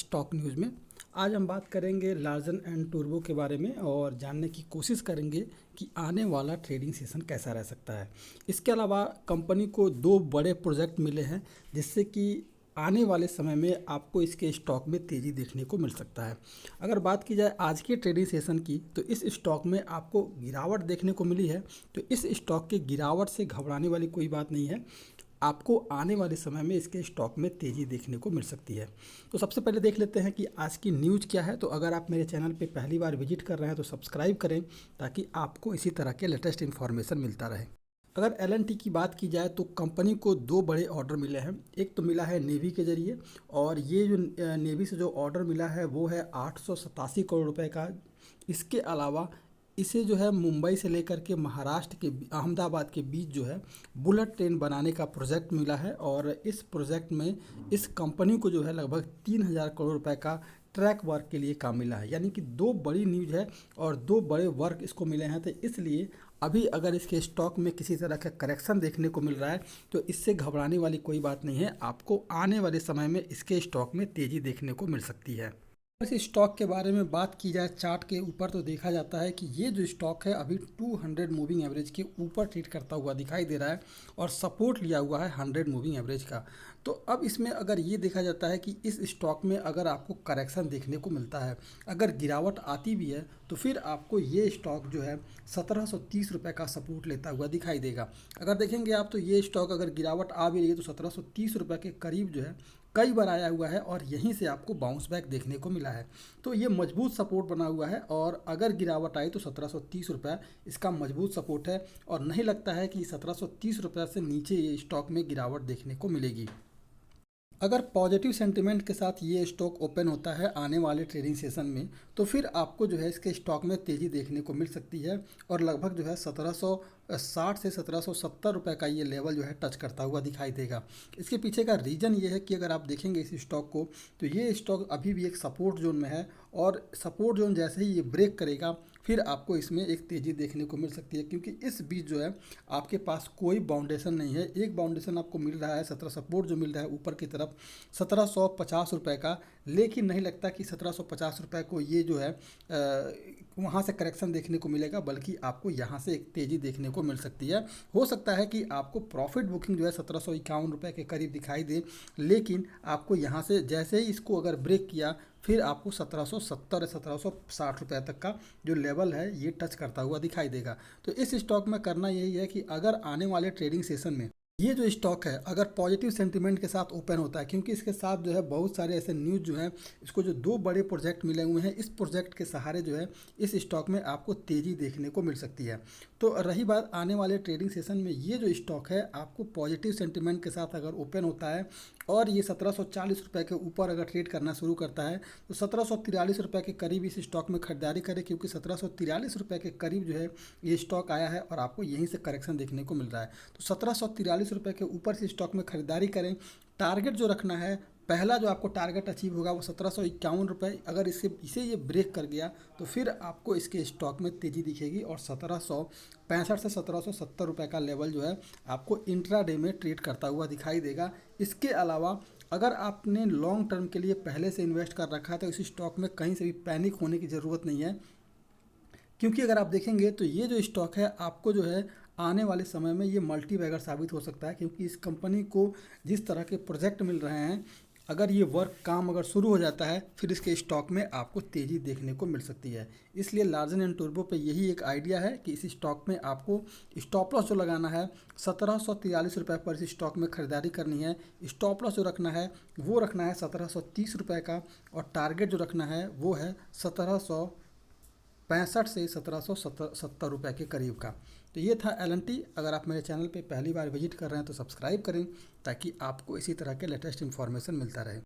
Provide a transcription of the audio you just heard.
Stock news में। आज हम बात करेंगे लार्सन एंड टूर्बो के बारे में और जानने की कोशिश करेंगे कि आने वाला ट्रेडिंग सेशन कैसा रह सकता है। इसके अलावा कंपनी को दो बड़े प्रोजेक्ट मिले हैं जिससे कि आने वाले समय में आपको इसके स्टॉक में तेज़ी देखने को मिल सकता है। अगर बात की जाए आज के ट्रेडिंग सेशन की तो इस स्टॉक में आपको गिरावट देखने को मिली है। तो इस स्टॉक के गिरावट से घबराने वाली कोई बात नहीं है, आपको आने वाले समय में इसके स्टॉक में तेज़ी देखने को मिल सकती है। तो सबसे पहले देख लेते हैं कि आज की न्यूज़ क्या है। तो अगर आप मेरे चैनल पे पहली बार विजिट कर रहे हैं तो सब्सक्राइब करें ताकि आपको इसी तरह के लेटेस्ट इन्फॉर्मेशन मिलता रहे। अगर एल&टी की बात की जाए तो कंपनी को दो बड़े ऑर्डर मिले हैं। एक तो मिला है नेवी के जरिए और ये जो नेवी से जो ऑर्डर मिला है वो है 887 करोड़ रुपए का। इसके अलावा इसे जो है मुंबई से लेकर के महाराष्ट्र के अहमदाबाद के बीच जो है बुलेट ट्रेन बनाने का प्रोजेक्ट मिला है और इस प्रोजेक्ट में इस कंपनी को जो है लगभग 3000 करोड़ रुपए का ट्रैक वर्क के लिए काम मिला है। यानी कि दो बड़ी न्यूज़ है और दो बड़े वर्क इसको मिले हैं। तो इसलिए अभी अगर इसके स्टॉक में किसी तरह का करेक्शन देखने को मिल रहा है तो इससे घबराने वाली कोई बात नहीं है। आपको आने वाले समय में इसके स्टॉक में तेज़ी देखने को मिल सकती है। इस स्टॉक के बारे में बात की जाए चार्ट के ऊपर तो देखा जाता है कि ये जो स्टॉक है अभी 200 मूविंग एवरेज के ऊपर ट्रेड करता हुआ दिखाई दे रहा है और सपोर्ट लिया हुआ है 100 मूविंग एवरेज का। तो अब इसमें अगर ये देखा जाता है कि इस स्टॉक में अगर आपको करेक्शन देखने को मिलता है, अगर गिरावट आती भी है तो फिर आपको ये स्टॉक जो है 1730 रुपये का सपोर्ट लेता हुआ दिखाई देगा। अगर देखेंगे आप तो ये स्टॉक अगर गिरावट आ भी रही है तो 1730 रुपये के करीब जो है कई बार आया हुआ है और यहीं से आपको बाउंस बैक देखने को मिला है। तो ये मजबूत सपोर्ट बना हुआ है और अगर गिरावट आई तो 1730 रुपये इसका मजबूत सपोर्ट है और नहीं लगता है कि 1730 रुपये से नीचे ये स्टॉक में गिरावट देखने को मिलेगी। अगर पॉजिटिव सेंटिमेंट के साथ ये स्टॉक ओपन होता है आने वाले ट्रेडिंग सेशन में तो फिर आपको जो है इसके स्टॉक में तेज़ी देखने को मिल सकती है और लगभग जो है 1760 से 1770 रुपये का ये लेवल जो है टच करता हुआ दिखाई देगा। इसके पीछे का रीज़न ये है कि अगर आप देखेंगे इस स्टॉक को तो ये स्टॉक अभी भी एक सपोर्ट जोन में है और सपोर्ट जोन जैसे ही ये ब्रेक करेगा फिर आपको इसमें एक तेज़ी देखने को मिल सकती है, क्योंकि इस बीच जो है आपके पास कोई बाउंडेशन नहीं है। एक बाउंडेशन आपको मिल रहा है 17 सपोर्ट जो मिल रहा है ऊपर की तरफ 1750 रुपये का, लेकिन नहीं लगता कि 1750 रुपये को ये जो है वहाँ से करेक्शन देखने को मिलेगा, बल्कि आपको यहाँ से एक तेज़ी देखने को मिल सकती है। हो सकता है कि आपको प्रॉफिट बुकिंग जो है 1751 रुपये के करीब दिखाई दे, लेकिन आपको यहाँ से जैसे ही इसको अगर ब्रेक किया फिर आपको 1770 1760 रुपये तक का जो लेवल है ये टच करता हुआ दिखाई देगा। तो इस स्टॉक में करना यही है कि अगर आने वाले ट्रेडिंग सेशन में ये जो स्टॉक है अगर पॉजिटिव सेंटीमेंट के साथ ओपन होता है, क्योंकि इसके साथ जो है बहुत सारे ऐसे न्यूज़ जो हैं, इसको जो दो बड़े प्रोजेक्ट मिले हुए हैं इस प्रोजेक्ट के सहारे जो है इस स्टॉक में आपको तेज़ी देखने को मिल सकती है। तो रही बात आने वाले ट्रेडिंग सेशन में ये जो स्टॉक है आपको पॉजिटिव सेंटीमेंट के साथ अगर ओपन होता है और ये 1740 रुपये के ऊपर अगर ट्रेड करना शुरू करता है तो 1743 रुपये के करीब इस स्टॉक में खरीदारी करें, क्योंकि 1743 रुपये के करीब जो है ये स्टॉक आया है और आपको यहीं से करेक्शन देखने को मिल रहा है। तो 1743 रुपये के ऊपर से स्टॉक में खरीदारी करें। टारगेट जो रखना है, पहला जो आपको टारगेट अचीव होगा वो 1751 रुपये, अगर इसे ये ब्रेक कर गया तो फिर आपको इसके स्टॉक में तेज़ी दिखेगी और 1765 से 1770 रुपये का लेवल जो है आपको इंट्राडे में ट्रेड करता हुआ दिखाई देगा। इसके अलावा अगर आपने लॉन्ग टर्म के लिए पहले से इन्वेस्ट कर रखा है तो इस स्टॉक में कहीं से भी पैनिक होने की ज़रूरत नहीं है, क्योंकि अगर आप देखेंगे तो ये जो स्टॉक है आपको जो है आने वाले समय में ये मल्टी बैगर साबित हो सकता है, क्योंकि इस कंपनी को जिस तरह के प्रोजेक्ट मिल रहे हैं अगर ये वर्क काम अगर शुरू हो जाता है फिर इसके स्टॉक में आपको तेज़ी देखने को मिल सकती है। इसलिए लार्सन एंड टूर्बो पे यही एक आइडिया है कि इस स्टॉक में आपको स्टॉप लॉस जो लगाना है 1743 रुपये पर इस स्टॉक में ख़रीदारी करनी है। स्टॉप लॉस जो रखना है वो रखना है 1730 रुपये का और टारगेट जो रखना है वो है 1765 से 1770 रुपये के करीब का। तो ये था एल&टी। अगर आप मेरे चैनल पे पहली बार विजिट कर रहे हैं तो सब्सक्राइब करें ताकि आपको इसी तरह के लेटेस्ट इन्फॉर्मेशन मिलता रहे।